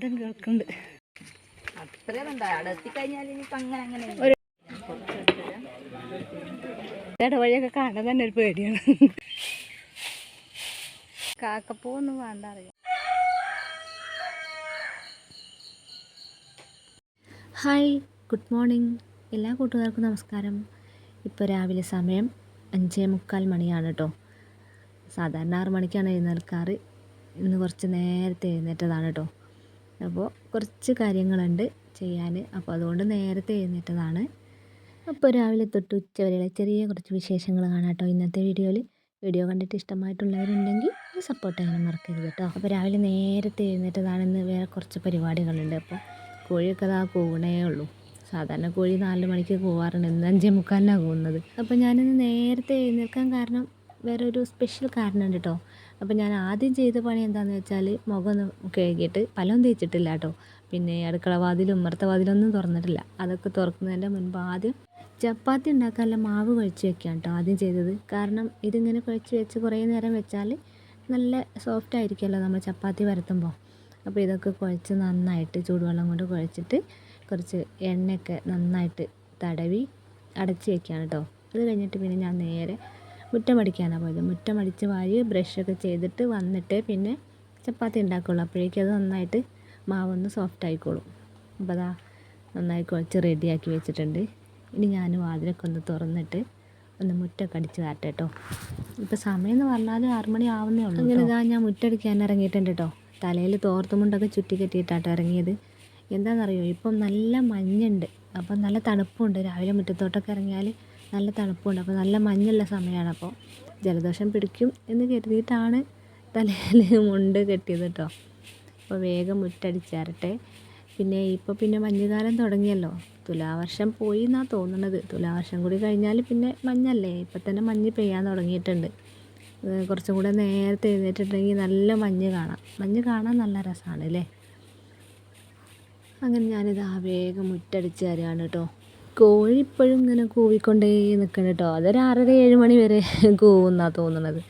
നാടൻ കേൾക്കുന്നുണ്ട്. ഇടവഴിയൊക്കെ കാണാൻ തന്നെ ഒരു പേടിയാണ്. കാക്കപ്പൂവൊന്നും വേണ്ട അറിയാം. Hi, good morning. എല്ലാ കൂട്ടുകാർക്കും നമസ്കാരം. ഇപ്പോൾ രാവിലെ സമയം 5:45 മണിയാണ് കേട്ടോ. സാധാരണ 6 മണിക്കാണ് എഴുന്നേൽക്കാറ്. ഇന്ന് കുറച്ച് നേരത്തെ എഴുന്നേറ്റതാണ് കേട്ടോ. അപ്പോൾ കുറച്ച് കാര്യങ്ങളുണ്ട് ചെയ്യാൻ, അപ്പോൾ അതുകൊണ്ട് നേരത്തെ എഴുന്നേറ്റതാണ്. അപ്പോൾ രാവിലെ തൊട്ട് ഉച്ച വരെയുള്ള ചെറിയ കുറച്ച് വിശേഷങ്ങൾ കാണാം കേട്ടോ ഇന്നത്തെ വീഡിയോയിൽ. വീഡിയോ കണ്ടിട്ട് ഇഷ്ടമായിട്ടുള്ളവരുണ്ടെങ്കിൽ സപ്പോർട്ട് ചെയ്യാനും മറക്കരുത് കേട്ടോ. അപ്പോൾ രാവിലെ നേരത്തെ എഴുന്നേറ്റതാണെന്ന് വേറെ കുറച്ച് പരിപാടികളുണ്ട്. അപ്പോൾ കോഴിയൊക്കെ അതാ കൂവണേ ഉള്ളൂ. സാധാരണ കോഴി 4 മണിക്ക് കൂവാറുണ്ട്, ഇന്ന് 5:45 കൂവുന്നത്. അപ്പോൾ ഞാനിന്ന് നേരത്തെ എഴുന്നേൽക്കാൻ കാരണം വേറെ ഒരു സ്പെഷ്യൽ കാരണമുണ്ട് കേട്ടോ. അപ്പോൾ ഞാൻ ആദ്യം ചെയ്ത പണി എന്താണെന്ന് വെച്ചാൽ മുഖം ഒന്ന് കഴുകിയിട്ട് പലൊന്നും തേച്ചിട്ടില്ല കേട്ടോ. പിന്നെ അടുക്കള വാതിലും ഉമ്മറത്തെ വാതിലൊന്നും തുറന്നിട്ടില്ല. അതൊക്കെ തുറക്കുന്നതിൻ്റെ മുൻപ് ആദ്യം ചപ്പാത്തി ഉണ്ടാക്കാനുള്ള മാവ് കുഴച്ച് വെക്കാം കേട്ടോ ആദ്യം ചെയ്തത്. കാരണം ഇതിങ്ങനെ കുഴച്ച് വെച്ച് കുറേ നേരം വെച്ചാൽ നല്ല സോഫ്റ്റ് ആയിരിക്കുമല്ലോ നമ്മൾ ചപ്പാത്തി പരത്തുമ്പോൾ. അപ്പോൾ ഇതൊക്കെ കുഴച്ച് നന്നായിട്ട് ചൂടുവെള്ളം കൊണ്ട് കുഴച്ചിട്ട് കുറച്ച് എണ്ണയൊക്കെ നന്നായിട്ട് തടവി അടച്ച് വെക്കുകയാണ് കേട്ടോ. അത് കഴിഞ്ഞിട്ട് പിന്നെ ഞാൻ നേരെ മുറ്റം അടിക്കാനാണ് പോയത്. മുറ്റം അടിച്ച് വാരി ബ്രഷൊക്കെ ചെയ്തിട്ട് വന്നിട്ട് പിന്നെ ചപ്പാത്തി ഉണ്ടാക്കുള്ളൂ. അപ്പോഴേക്കും അത് നന്നായിട്ട് മാവൊന്ന് സോഫ്റ്റ് ആയിക്കോളും. അപ്പോൾ അതാ നന്നായി കുഴച്ച് റെഡിയാക്കി വെച്ചിട്ടുണ്ട്. ഇനി ഞാൻ വാതിലൊക്കെ ഒന്ന് തുറന്നിട്ട് ഒന്ന് മുറ്റമൊക്കെ അടിച്ച് കാട്ടെ കേട്ടോ. ഇപ്പോൾ സമയം എന്ന് പറഞ്ഞാൽ 6 മണി ആവുന്നേ ഉള്ളൂ. അങ്ങനെ ഇതാ ഞാൻ മുറ്റടിക്കാൻ ഇറങ്ങിയിട്ടുണ്ട് കേട്ടോ. തലയിൽ തോർത്തുമുണ്ടൊക്കെ ചുറ്റി കെട്ടിയിട്ടാട്ടോ ഇറങ്ങിയത്. എന്താണെന്നറിയോ, ഇപ്പം നല്ല മഞ്ഞുണ്ട്. അപ്പം നല്ല തണുപ്പുണ്ട്. രാവിലെ മുറ്റത്തോട്ടൊക്കെ ഇറങ്ങിയാൽ നല്ല തണുപ്പുണ്ട്. അപ്പോൾ നല്ല മഞ്ഞുള്ള സമയമാണ്. അപ്പോൾ ജലദോഷം പിടിക്കും എന്ന് കരുതിയിട്ടാണ് തലയിൽ മുണ്ട് കെട്ടിയത് കേട്ടോ. അപ്പോൾ വേഗം മുറ്റടിച്ചേരട്ടെ. പിന്നെ മഞ്ഞുകാലം തുടങ്ങിയല്ലോ. തുലാവർഷം പോയി എന്നാണ് തോന്നുന്നത്. തുലാവർഷം കൂടി കഴിഞ്ഞാൽ പിന്നെ മഞ്ഞല്ലേ. ഇപ്പം തന്നെ മഞ്ഞ് പെയ്യാൻ തുടങ്ങിയിട്ടുണ്ട്. കുറച്ചും കൂടെ നേരത്തെ എഴുന്നേറ്റിട്ടുണ്ടെങ്കിൽ നല്ല മഞ്ഞ് കാണാം. മഞ്ഞ് കാണാൻ നല്ല രസമാണ് അല്ലേ. അങ്ങനെ ഞാനിത് വേഗം മുറ്റടിച്ച് തരാണ് കേട്ടോ. കോഴി ഇപ്പോഴും ഇങ്ങനെ കൂവിക്കൊണ്ടേ നിൽക്കണം കേട്ടോ. അതൊരു 6:30-7 മണി വരെ കൂവുന്നാണ് തോന്നുന്നത്.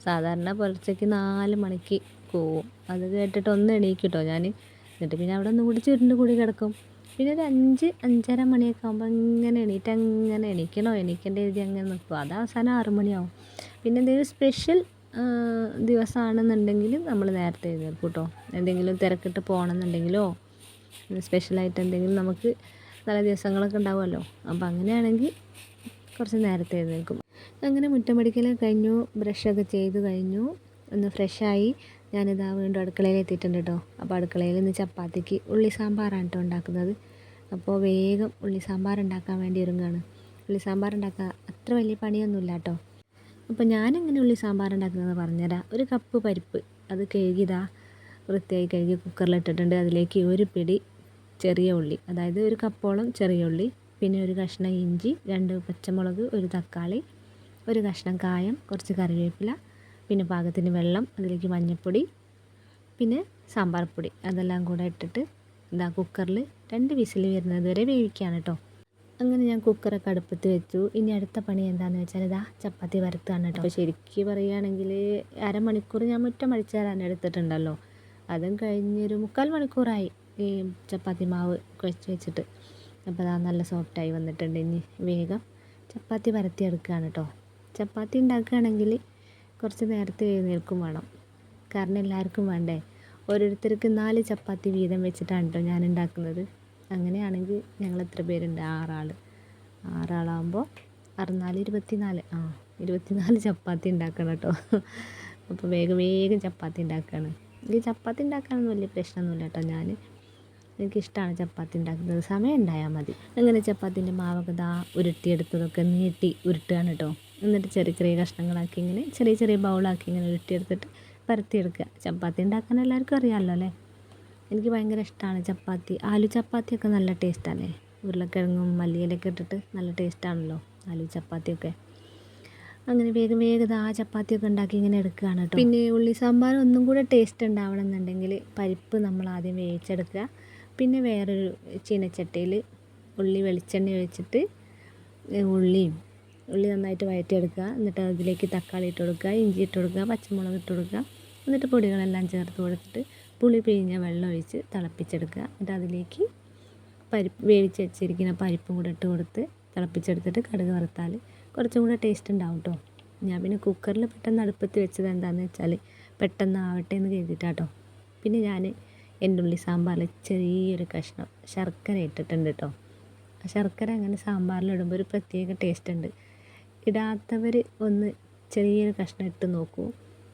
സാധാരണ പുലർച്ചയ്ക്ക് 4 മണിക്ക് കൂവും. അത് കേട്ടിട്ട് ഒന്ന് എണീക്കും കേട്ടോ ഞാൻ. എന്നിട്ട് പിന്നെ അവിടെ ഒന്ന് കൂടി ചുരുണ്ട് കൂടി കിടക്കും. പിന്നെ ഒരു 5-5:30 മണിയൊക്കെ ആകുമ്പോൾ ഇങ്ങനെ എണീക്കേണ്ട എഴുതി അങ്ങനെ നിൽക്കും. അത് അവസാനം 6 മണിയാവും. പിന്നെ എന്തെങ്കിലും സ്പെഷ്യൽ ദിവസമാണെന്നുണ്ടെങ്കിൽ നമ്മൾ നേരത്തെ എഴുന്നേൽക്കും കേട്ടോ. എന്തെങ്കിലും തിരക്കിട്ട് പോകണമെന്നുണ്ടെങ്കിലോ സ്പെഷ്യലായിട്ട് എന്തെങ്കിലും നമുക്ക് നല്ല ദിവസങ്ങളൊക്കെ ഉണ്ടാവുമല്ലോ. അപ്പോൾ അങ്ങനെയാണെങ്കിൽ കുറച്ച് നേരത്തെ എഴുന്നേൽക്കും. അങ്ങനെ മുറ്റം അടിക്കലൊക്കെ കഴിഞ്ഞു, ബ്രഷൊക്കെ ചെയ്ത് കഴിഞ്ഞു, ഒന്ന് ഫ്രഷായി ഞാനിതാ വീണ്ടും അടുക്കളയിൽ എത്തിയിട്ടുണ്ട് കേട്ടോ. അപ്പോൾ അടുക്കളയിൽ നിന്ന് ചപ്പാത്തിക്ക് ഉള്ളി സാമ്പാറാണ് കേട്ടോ ഉണ്ടാക്കുന്നത്. അപ്പോൾ വേഗം ഉള്ളി സാമ്പാർ ഉണ്ടാക്കാൻ വേണ്ടി ഒരുങ്ങുകയാണ്. ഉള്ളി സാമ്പാർ ഉണ്ടാക്കാൻ അത്ര വലിയ പണിയൊന്നുമില്ല കേട്ടോ. അപ്പോൾ ഞാനെങ്ങനെ ഉള്ളി സാമ്പാർ ഉണ്ടാക്കുന്നതെന്ന് പറഞ്ഞുതരാം. ഒരു കപ്പ് പരിപ്പ് അത് വൃത്തിയായി കഴുകി കുക്കറിലിട്ടിട്ടുണ്ട്. അതിലേക്ക് ഒരു പിടി ചെറിയ ഉള്ളി, അതായത് ഒരു കപ്പോളം ചെറിയ ഉള്ളി, പിന്നെ ഒരു കഷ്ണം ഇഞ്ചി, 2 പച്ചമുളക്, ഒരു തക്കാളി, ഒരു കഷ്ണം കായം, കുറച്ച് കറിവേപ്പില, പിന്നെ പാകത്തിന് വെള്ളം, അതിലേക്ക് മഞ്ഞൾപ്പൊടി, പിന്നെ സാമ്പാർ പൊടി, അതെല്ലാം കൂടെ ഇട്ടിട്ട് കുക്കറിൽ 2 വിസിൽ വരുന്നത് വരെ വേവിക്കുകയാണ് കേട്ടോ. അങ്ങനെ ഞാൻ കുക്കറൊക്കെ അടുപ്പത്ത് വെച്ചു. ഇനി അടുത്ത പണി എന്താണെന്ന് വെച്ചാൽ ചപ്പാത്തി പരത്തുകയാണ് കേട്ടോ. അപ്പോൾ ശരിക്കും പറയുകയാണെങ്കിൽ അരമണിക്കൂർ ഞാൻ മുറ്റം അടിച്ച് തരാൻ എടുത്തിട്ടുണ്ടല്ലോ. അതും കഴിഞ്ഞൊരു 3/4 മണിക്കൂറായി ഈ ചപ്പാത്തി മാവ് കുഴച്ച് വെച്ചിട്ട്. അപ്പോൾ നല്ല സോഫ്റ്റായി വന്നിട്ടുണ്ട്. ഇനി വേഗം ചപ്പാത്തി പരത്തിയെടുക്കുകയാണ് കേട്ടോ. ചപ്പാത്തി ഉണ്ടാക്കുകയാണെങ്കിൽ കുറച്ച് നേരത്തെ എഴുന്നേൽക്കും വേണം. കാരണം എല്ലാവർക്കും വേണ്ടേ. ഓരോരുത്തർക്ക് 4 ചപ്പാത്തി വീതം വെച്ചിട്ടാണ് കേട്ടോ ഞാൻ ഉണ്ടാക്കുന്നത്. അങ്ങനെയാണെങ്കിൽ ഞങ്ങൾ എത്ര പേരുണ്ട്? 6 ആൾ. 6 ആളാകുമ്പോൾ 6 4 24. 24 ചപ്പാത്തി ഉണ്ടാക്കണം കേട്ടോ. അപ്പോൾ വേഗം ചപ്പാത്തി ഉണ്ടാക്കുകയാണ്. ഈ ചപ്പാത്തി ഉണ്ടാക്കാനൊന്നും വലിയ പ്രശ്നമൊന്നുമില്ല കേട്ടോ. എനിക്കിഷ്ടമാണ് ചപ്പാത്തി ഉണ്ടാക്കുന്നത്. സമയം ഉണ്ടായാൽ മതി. അങ്ങനെ ചപ്പാത്തിൻ്റെ മാവൊക്കെ ഉരുട്ടിയെടുത്തതൊക്കെ നീട്ടി ഉരുട്ടുകയാണ് കേട്ടോ. എന്നിട്ട് ചെറിയ കഷ്ണങ്ങളാക്കി ഇങ്ങനെ ചെറിയ ബൗളാക്കി ഇങ്ങനെ ഉരുട്ടിയെടുത്തിട്ട് പരത്തിയെടുക്കുക. ചപ്പാത്തി ഉണ്ടാക്കാൻ എല്ലാവർക്കും അറിയാമല്ലോ അല്ലേ. എനിക്ക് ഭയങ്കര ഇഷ്ടമാണ് ചപ്പാത്തി. ആലു ചപ്പാത്തിയൊക്കെ നല്ല ടേസ്റ്റല്ലേ. ഉരുളക്കിഴങ്ങും മല്ലിയിലൊക്കെ ഇട്ടിട്ട് നല്ല ടേസ്റ്റാണല്ലോ ആലു ചപ്പാത്തിയൊക്കെ. അങ്ങനെ വേഗം ചപ്പാത്തിയൊക്കെ ഉണ്ടാക്കി ഇങ്ങനെ എടുക്കുകയാണ് കേട്ടോ. പിന്നെ ഉള്ളി സാമ്പാർ ഒന്നും കൂടെ ടേസ്റ്റ് ഉണ്ടാവണം എന്നുണ്ടെങ്കിൽ പരിപ്പ് നമ്മൾ ആദ്യം വേവിച്ചെടുക്കുക. പിന്നെ വേറൊരു ചീനച്ചട്ടിയിൽ വെളിച്ചെണ്ണ ഒഴിച്ചിട്ട് ഉള്ളി നന്നായിട്ട് വഴറ്റിയെടുക്കുക. എന്നിട്ട് അതിലേക്ക് തക്കാളി ഇട്ട് കൊടുക്കുക, ഇഞ്ചി ഇട്ട് കൊടുക്കുക, പച്ചമുളക് ഇട്ട് കൊടുക്കുക. എന്നിട്ട് പൊടികളെല്ലാം ചേർത്ത് കൊടുത്തിട്ട് പുളി പിഴിഞ്ഞ വെള്ളം ഒഴിച്ച് തിളപ്പിച്ചെടുക്കുക. എന്നിട്ട് അതിലേക്ക് വേവിച്ച് വെച്ചിരിക്കുന്ന പരിപ്പും കൂടെ ഇട്ട് കൊടുത്ത് തിളപ്പിച്ചെടുത്തിട്ട് കടുക് വറുത്താൽ കുറച്ചും കൂടെ ടേസ്റ്റ് ഉണ്ടാവും കേട്ടോ. ഞാൻ പിന്നെ കുക്കറിൽ പെട്ടെന്ന് അടുപ്പത്ത് വെച്ചത് എന്താണെന്ന് വെച്ചാൽ പെട്ടെന്ന് ആവട്ടെ എന്ന് കരുതിയിട്ടാട്ടോ. പിന്നെ ഞാൻ എൻ്റെ ഉള്ളി സാമ്പാറിൽ ചെറിയൊരു കഷ്ണം ശർക്കര ഇട്ടിട്ടുണ്ട് കേട്ടോ. ശർക്കര അങ്ങനെ സാമ്പാറിലിടുമ്പോൾ ഒരു പ്രത്യേക ടേസ്റ്റ് ഉണ്ട്. ഇടാത്തവർ ഒന്ന് ചെറിയൊരു കഷ്ണം ഇട്ട് നോക്കൂ,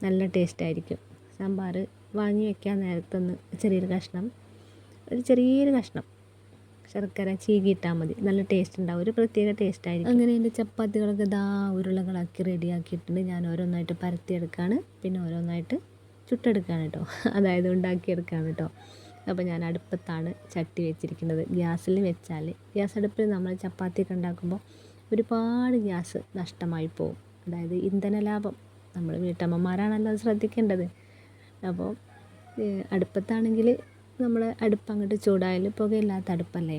നല്ല ടേസ്റ്റായിരിക്കും. സാമ്പാർ വാങ്ങി വെക്കാൻ നേരത്തൊന്ന് ചെറിയൊരു കഷ്ണം ശർക്കര ചീകിയിട്ടാൽ മതി, നല്ല ടേസ്റ്റ് ഉണ്ടാവും, ഒരു പ്രത്യേക ടേസ്റ്റായിരിക്കും. അങ്ങനെ എൻ്റെ ചപ്പാത്തികളൊക്കെ ഉരുളകളാക്കി റെഡിയാക്കിയിട്ടുണ്ട്. ഞാൻ ഓരോന്നായിട്ട് പരത്തിയെടുക്കുകയാണ്, പിന്നെ ഓരോന്നായിട്ട് ചുട്ടെടുക്കുകയാണ് കേട്ടോ, അതായത് ഉണ്ടാക്കിയെടുക്കുകയാണ് കേട്ടോ. അപ്പോൾ ഞാൻ അടുപ്പത്താണ് ചട്ടി വെച്ചിരിക്കുന്നത്. ഗ്യാസിൽ വെച്ചാൽ ഗ്യാസ് അടുപ്പിൽ നമ്മൾ ചപ്പാത്തിയൊക്കെ ഉണ്ടാക്കുമ്പോൾ ഒരുപാട് ഗ്യാസ് നഷ്ടമായി പോകും. അതായത് ഇന്ധന ലാഭം നമ്മൾ വീട്ടമ്മമാരാണല്ലോ അത് ശ്രദ്ധിക്കേണ്ടത്. അപ്പോൾ അടുപ്പത്താണെങ്കിൽ നമ്മൾ അടുപ്പ് അങ്ങോട്ട് ചൂടായാലും പുകയില്ലാത്ത അടുപ്പല്ലേ,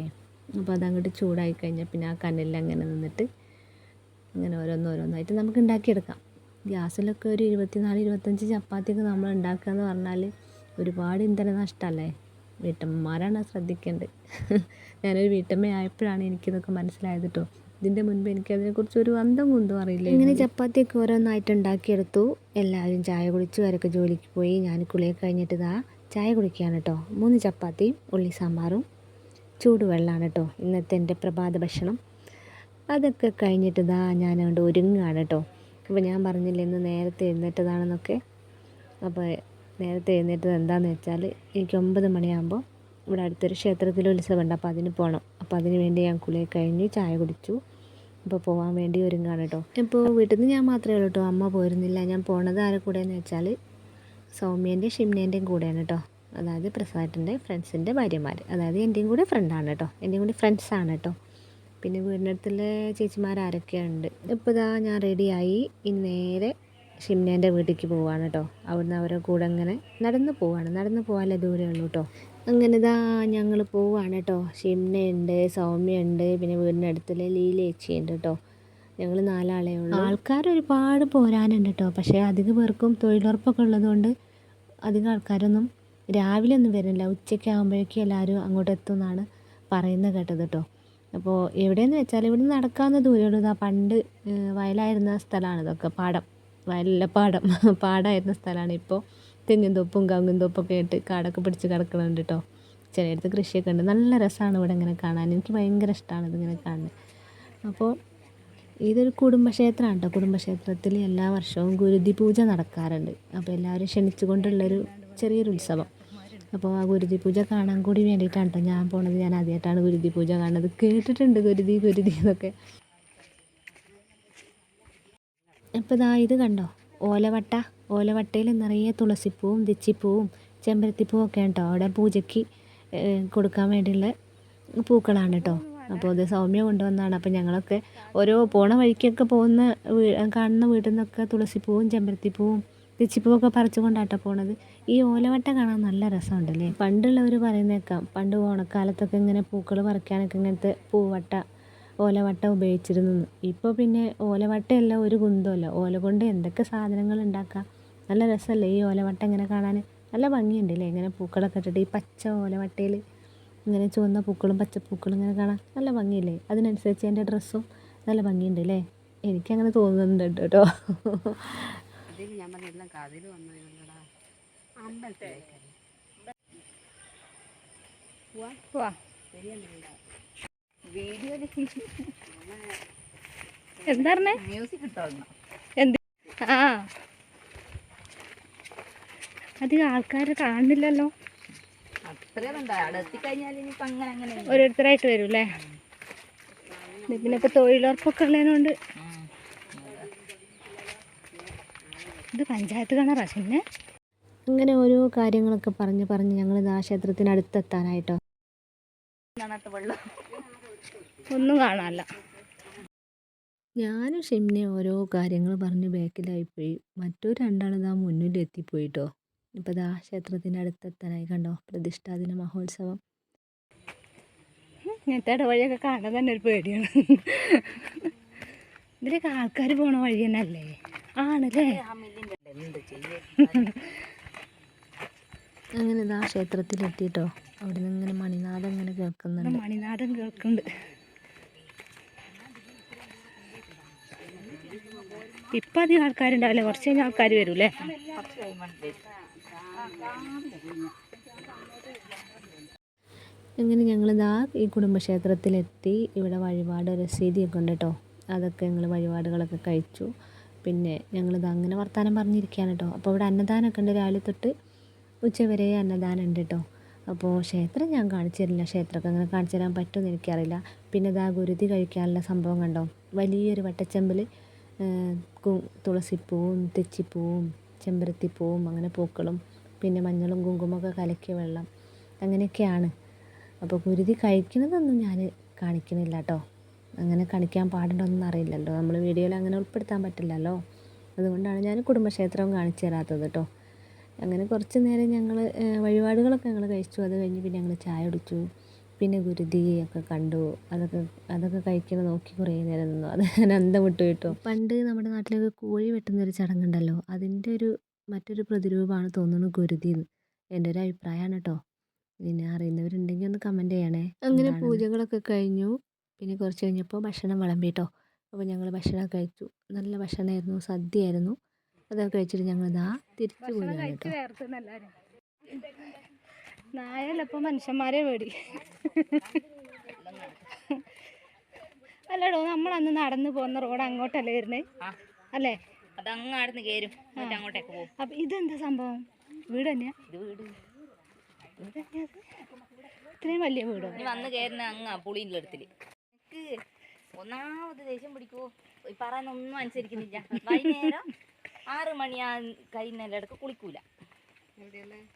അപ്പോൾ അതങ്ങോട്ട് ചൂടായി കഴിഞ്ഞാൽ പിന്നെ ആ കനലിൽ അങ്ങനെ നിന്നിട്ട് അങ്ങനെ ഓരോന്നോരോന്നായിട്ട് നമുക്ക് ഉണ്ടാക്കിയെടുക്കാം. ഗ്യാസിലൊക്കെ ഒരു 24-25 ചപ്പാത്തിയൊക്കെ നമ്മൾ ഉണ്ടാക്കുക എന്ന് പറഞ്ഞാൽ ഒരുപാട് ഇന്ധന നഷ്ടമല്ലേ. വീട്ടമ്മമാരാണ് ശ്രദ്ധിക്കേണ്ടത്. ഞാനൊരു വീട്ടമ്മയായപ്പോഴാണ് എനിക്കിതൊക്കെ മനസ്സിലായത് കേട്ടോ. ഇതിൻ്റെ മുൻപ് എനിക്കതിനെക്കുറിച്ച് ഒരു അന്തം കുന്തം അറിയില്ല. ഇങ്ങനെ ചപ്പാത്തിയൊക്കെ ഓരോന്നായിട്ട് ഉണ്ടാക്കിയെടുത്തു. എല്ലാവരും ചായ കുടിച്ചു, അവരൊക്കെ ജോലിക്ക് പോയി. ഞാൻ കുളിയൊക്കെ കഴിഞ്ഞിട്ട് ചായ കുടിക്കുകയാണ് കേട്ടോ. 3 ചപ്പാത്തിയും ഉള്ളി സാമ്പാറും ചൂടുവെള്ളമാണ് കേട്ടോ ഇന്നത്തെ എൻ്റെ പ്രഭാത ഭക്ഷണം. അതൊക്കെ കഴിഞ്ഞിട്ട് ഞാൻ അങ്ങോട്ട് ഒരുങ്ങുകയാണ് കേട്ടോ. അപ്പോൾ ഞാൻ പറഞ്ഞില്ല ഇന്ന് നേരത്തെ എഴുന്നേറ്റതാണെന്നൊക്കെ. അപ്പോൾ നേരത്തെ എഴുന്നേറ്റത് എന്താണെന്ന് വെച്ചാൽ എനിക്ക് 9 മണിയാകുമ്പോൾ ഇവിടെ അടുത്തൊരു ക്ഷേത്രത്തിൽ ഉത്സവമുണ്ട്, അപ്പോൾ അതിന് പോകണം. അപ്പോൾ അതിന് വേണ്ടി ഞാൻ കുളിയൊക്കെ കഴിഞ്ഞ് ചായ കുടിച്ചു. അപ്പോൾ പോകാൻ വേണ്ടി ഒരുങ്ങുകയാണ് കേട്ടോ. ഇപ്പോൾ വീട്ടിൽ നിന്ന് ഞാൻ മാത്രമേ ഉള്ളൂ കേട്ടോ, അമ്മ പോരുന്നില്ല. ഞാൻ പോണത് ആരെ കൂടെയെന്ന് വെച്ചാൽ സൗമ്യേൻ്റെയും ഷിംനേൻ്റെയും കൂടെയാണ് കേട്ടോ. അതായത് പ്രസാദിൻ്റെ ഫ്രണ്ട്സിൻ്റെ ഭാര്യമാർ, അതായത് എൻ്റെയും കൂടെ ഫ്രണ്ടാണ് കേട്ടോ, എൻ്റെയും കൂടി ഫ്രണ്ട്സാണ് കേട്ടോ. പിന്നെ വീടിനടുത്തുള്ള ചേച്ചിമാരൊക്കെയുണ്ട്. ഇപ്പോൾ ഞാൻ റെഡിയായി. ഇനി നേരെ ഷിംനേൻ്റെ വീട്ടിലേക്ക് പോവാണ് കേട്ടോ. അവിടുന്ന് അവരുടെ കൂടെ അങ്ങനെ നടന്നു പോകാനുള്ള ദൂരമേ ഉള്ളൂ കേട്ടോ. അങ്ങനെ ഞങ്ങൾ പോവാണ് കേട്ടോ. ഷിംനയുണ്ട്, സൗമ്യയുണ്ട്, പിന്നെ വീടിനടുത്തുള്ള ലീലേച്ചിയുണ്ട് കേട്ടോ. ഞങ്ങൾ 4 ആളേ ഉള്ളൂ. ആൾക്കാർ ഒരുപാട് പോരാനുണ്ട് കേട്ടോ. പക്ഷേ അധികം പേർക്കും തൊഴിലുറപ്പൊക്കെ ഉള്ളതുകൊണ്ട് അധികം ആൾക്കാരൊന്നും രാവിലെ ഒന്നും വരുന്നില്ല. ഉച്ചയ്ക്ക് ആകുമ്പോഴേക്കും എല്ലാവരും അങ്ങോട്ട് എത്തുമെന്നാണ് പറയുന്നത് കേട്ടത് കേട്ടോ. അപ്പോൾ എവിടെയെന്ന് വെച്ചാൽ ഇവിടുന്ന് നടക്കാവുന്ന ദൂരമുള്ളൂ. പണ്ട് വയലായിരുന്ന സ്ഥലമാണ് ഇതൊക്കെ, പാടമായിരുന്ന സ്ഥലമാണ്. ഇപ്പോൾ തെങ്ങും തോപ്പും കവുങ്ങും തോപ്പൊക്കെ ആയിട്ട് കാടൊക്കെ പിടിച്ച് കിടക്കുന്നുണ്ട് കേട്ടോ. ചിലയിടത്ത് കൃഷിയൊക്കെ ഉണ്ട്. നല്ല രസമാണ് ഇവിടെ ഇങ്ങനെ കാണാൻ. എനിക്ക് ഭയങ്കര ഇഷ്ടമാണ് ഇതിങ്ങനെ കാണുന്നത്. അപ്പോൾ ഇതൊരു കുടുംബക്ഷേത്രമാണ് കേട്ടോ. കുടുംബക്ഷേത്രത്തിൽ എല്ലാ വർഷവും ഗുരുതി പൂജ നടക്കാറുണ്ട്. അപ്പോൾ എല്ലാവരും ക്ഷണിച്ചുകൊണ്ടുള്ളൊരു ചെറിയൊരു ഉത്സവം. അപ്പോൾ ആ ഗുരുതി പൂജ കാണാൻ കൂടി വേണ്ടിയിട്ടാണ് കേട്ടോ ഞാൻ പോണത്. ഞാൻ ആദ്യമായിട്ടാണ് ഗുരുതി പൂജ കാണുന്നത്. കേട്ടിട്ടുണ്ട് ഗുരുതി എന്നൊക്കെ. ഇപ്പോൾ ഇത് കണ്ടോ, ഓലവട്ടയിൽ നിറയെ തുളസിപ്പൂവും തെച്ചിപ്പൂവും ചെമ്പരത്തിപ്പൂവും ഒക്കെ കേട്ടോ അവിടെ പൂജയ്ക്ക് കൊടുക്കാൻ വേണ്ടിയുള്ള പൂക്കളാണ് കേട്ടോ. അപ്പോൾ അത് സൗമ്യ കൊണ്ടുവന്നതാണ്. അപ്പോൾ ഞങ്ങളൊക്കെ ഓരോ പോണ വഴിക്കൊക്കെ കാണുന്ന വീട്ടിൽ നിന്നൊക്കെ തുളസിപ്പൂവും ചെമ്പരത്തിപ്പൂവും തെച്ചിപ്പൂവൊക്കെ പറിച്ചു കൊണ്ടാട്ടോ പോണത്. ഈ ഓലവട്ട കാണാൻ നല്ല രസമുണ്ടല്ലേ. പണ്ടുള്ളവർ പറയുന്നേക്കാം, പണ്ട് ഓണക്കാലത്തൊക്കെ ഇങ്ങനെ പൂക്കൾ പറിക്കാനൊക്കെ ഇങ്ങനത്തെ ഓലവട്ട ഉപയോഗിച്ചിരുന്നു. ഇപ്പോൾ പിന്നെ ഓലവട്ടയല്ല ഒരു കുന്തമല്ല, ഓല കൊണ്ട് എന്തൊക്കെ സാധനങ്ങൾ ഉണ്ടാക്കാം. നല്ല രസമല്ലേ ഈ ഓലവട്ട ഇങ്ങനെ കാണാൻ, നല്ല ഭംഗിയുണ്ട് അല്ലേ. ഇങ്ങനെ പൂക്കളൊക്കെ ഇട്ടിട്ട് ഈ പച്ച ഓലവട്ടയിൽ ഇങ്ങനെ ചുവന്ന പൂക്കളും പച്ചപ്പൂക്കളും ഇങ്ങനെ കാണാൻ നല്ല ഭംഗിയില്ലേ. അതിനനുസരിച്ച് എൻ്റെ ഡ്രസ്സും നല്ല ഭംഗിയുണ്ട് അല്ലേ, എനിക്കങ്ങനെ തോന്നുന്നുണ്ട് കേട്ടോ. എന്താ പറഞ്ഞേ? എന്ത്? അധികം ആൾക്കാർ കാണുന്നില്ലല്ലോ. ഓരോരുത്തരായിട്ട് വരും അല്ലേ. പിന്നെ ഇപ്പൊ തൊഴിലുറപ്പൊക്കെ ഉള്ളതിനോണ്ട്. ഇത് പഞ്ചായത്ത് കിണറാ. പിന്നെ അങ്ങനെ ഓരോ കാര്യങ്ങളൊക്കെ പറഞ്ഞ് ഞങ്ങൾ ക്ഷേത്രത്തിനടുത്തെത്താനായിട്ടോ. ഒന്നും കാണാനല്ല. ഞാനും ഷിംനെ ഓരോ കാര്യങ്ങൾ പറഞ്ഞ് ബാക്കിലായിപ്പോയി. മറ്റൊരു 2 ആൾ മുന്നിലെത്തിപ്പോയിട്ടോ. ഇപ്പോൾ ക്ഷേത്രത്തിൻ്റെ അടുത്തെത്താനായി. കണ്ടോ, പ്രതിഷ്ഠാദിന മഹോത്സവം. ഇങ്ങനത്തെ ഇടവഴിയൊക്കെ കാണാൻ തന്നെ ഒരു പേടിയാണ്. ഇതിലൊക്കെ ആൾക്കാർ പോണ വഴി തന്നെ അല്ലേ? ആണല്ലേ. അങ്ങനെ ഇതാ ക്ഷേത്രത്തിലെത്തിയിട്ടോ. അവിടെ നിന്ന് ഇങ്ങനെ മണിനാഥം ഇങ്ങനെ കേൾക്കുന്നുണ്ട്. മണിനാഥം കേൾക്കുന്നുണ്ട്. ഇപ്പം അധികം ആൾക്കാരുണ്ടാവില്ല, കുറച്ച് കഴിഞ്ഞാൽ ആൾക്കാർ വരൂല്ലേ? അങ്ങനെ ഞങ്ങളിതാ ഈ കുടുംബക്ഷേത്രത്തിലെത്തി. ഇവിടെ വഴിപാട് രസീതിയൊക്കെ ഉണ്ട് കേട്ടോ. അതൊക്കെ ഞങ്ങൾ വഴിപാടുകളൊക്കെ കഴിച്ചു. പിന്നെ ഞങ്ങളിത് അങ്ങനെ വർത്തമാനം പറഞ്ഞിരിക്കുകയാണ് കേട്ടോ. അപ്പോൾ ഇവിടെ അന്നദാനമൊക്കെ ഉണ്ട്, രാവിലെ തൊട്ട് ഉച്ചവരെ അന്നദാനം ഉണ്ട് കേട്ടോ. അപ്പോൾ ക്ഷേത്രം ഞാൻ കാണിച്ചു തരില്ല, ക്ഷേത്രമൊക്കെ അങ്ങനെ കാണിച്ചു തരാൻ പറ്റുമെന്ന് എനിക്കറിയില്ല. പിന്നെ ഇതാ ഗുരുതി കഴിക്കാനുള്ള സംഭവം കണ്ടോ. വലിയൊരു വട്ടച്ചെമ്പിൽ തുളസിപ്പൂവും തെച്ചിപ്പൂവും ചെമ്പരത്തിപ്പൂവും അങ്ങനെ പൂക്കളും പിന്നെ മഞ്ഞളും കുങ്കുമൊക്കെ കലക്കിയ വെള്ളം അങ്ങനെയൊക്കെയാണ്. അപ്പോൾ ഗുരുതി കഴിക്കുന്നതൊന്നും ഞാൻ കാണിക്കുന്നില്ല കേട്ടോ. അങ്ങനെ കാണിക്കാൻ പാടുണ്ടോയെന്നൊന്നും അറിയില്ലല്ലോ, നമ്മൾ വീഡിയോയിൽ അങ്ങനെ ഉൾപ്പെടുത്താൻ പറ്റില്ലല്ലോ. അതുകൊണ്ടാണ് ഞാൻ കുടുംബക്ഷേത്രം കാണിച്ചു തരാത്തത് കേട്ടോ. അങ്ങനെ കുറച്ച് നേരം ഞങ്ങൾ വഴിപാടുകളൊക്കെ ഞങ്ങൾ കഴിച്ചു. അത് കഴിഞ്ഞ് പിന്നെ ഞങ്ങൾ ചായ കുടിച്ചു. പിന്നെ ഗുരുതിയൊക്കെ കണ്ടു. അതൊക്കെ കഴിക്കുന്നത് നോക്കി കുറേ നേരം നിന്നു. അത് ഞാൻ അന്തം വിട്ടു കേട്ടോ. പണ്ട് നമ്മുടെ നാട്ടിലൊക്കെ കോഴി വെട്ടുന്നൊരു ചടങ്ങുണ്ടല്ലോ, അതിൻ്റെ മറ്റൊരു പ്രതിരൂപമാണ് തോന്നുന്നു ഗുരുതി എന്ന്. എൻ്റെ ഒരു അഭിപ്രായമാണ് കേട്ടോ. പിന്നെ അറിയുന്നവരുണ്ടെങ്കിൽ ഒന്ന് കമൻറ്റ് ചെയ്യണേ. അങ്ങനെ പൂജകളൊക്കെ കഴിഞ്ഞു. പിന്നെ കുറച്ച് കഴിഞ്ഞപ്പോൾ ഭക്ഷണം വിളമ്പി കേട്ടോ. അപ്പോൾ ഞങ്ങൾ ഭക്ഷണം കഴിച്ചു. നല്ല ഭക്ഷണമായിരുന്നു, സദ്യയായിരുന്നു. അതൊക്കെ കഴിച്ചിട്ട് ഞങ്ങളിതാ തിരിച്ചു പോകാൻ കേട്ടോ. നായല്ലപ്പോൾ മനുഷ്യന്മാരെ പേടി. അല്ലടോ, നമ്മളന്ന് നടന്നു പോകുന്ന റോഡ് അങ്ങോട്ടല്ലേ വരുന്നത് അല്ലേ? അതങ്ങാടുന്ന് കയറും, അങ്ങോട്ടേക്ക് പോകും. അപ്പം ഇതെന്താ സംഭവം? വീട് തന്നെയാ? ഇത് വീട് ഇത്രയും വലിയ വീടോ? വന്ന് കയറുന്ന അങ്ങാ പുളിൻ്റെ അടുത്തില്. എനിക്ക് ഒന്നാമത് ദേഷ്യം പിടിക്കുമോ, പറയുന്നൊന്നും അനുസരിക്കുന്നില്ല. വൈകുന്നേരം 6 മണിയാ കഴിയുന്നതിൻ്റെ ഇടക്ക് കുളിക്കൂല.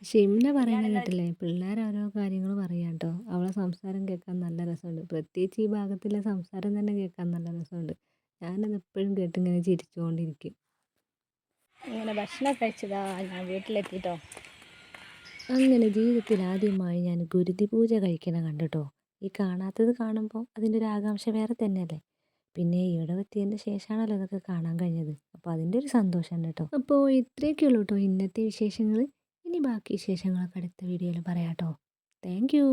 ഷിംന പറയുന്നത് കേട്ടില്ലേ, പിള്ളേർ ഓരോ കാര്യങ്ങൾ പറയാം കേട്ടോ. അവളെ സംസാരം കേൾക്കാൻ നല്ല രസമുണ്ട്. പ്രത്യേകിച്ച് ഈ ഭാഗത്തിലെ സംസാരം തന്നെ കേൾക്കാൻ നല്ല രസമുണ്ട്. ഞാനത് എപ്പോഴും കേട്ടിങ്ങനെ ചിരിച്ചുകൊണ്ടിരിക്കും. ഇങ്ങനെ ഭക്ഷണം കഴിച്ചതാ ഞാൻ വീട്ടിലെത്തിട്ടോ. അങ്ങനെ ജീവിതത്തിൽ ആദ്യമായി ഞാൻ ഗുരുതി പൂജ കഴിക്കണ കണ്ടിട്ടോ. ഈ കാണാത്തത് കാണുമ്പോൾ അതിൻ്റെ ഒരു ആകാംക്ഷ വേറെ തന്നെയല്ലേ. പിന്നെ ഇവിടെ എത്തിയതിൻ്റെ ശേഷമാണല്ലോ ഇതൊക്കെ കാണാൻ കഴിഞ്ഞത്. അപ്പോൾ അതിൻ്റെ ഒരു സന്തോഷമുണ്ട് കേട്ടോ. അപ്പോൾ ഇത്രയൊക്കെ ഉള്ളൂ കേട്ടോ ഇന്നത്തെ വിശേഷങ്ങൾ. ഇനി ബാക്കി വിശേഷങ്ങളൊക്കെ അടുത്ത വീഡിയോയിൽ പറയാം കേട്ടോ. Thank you.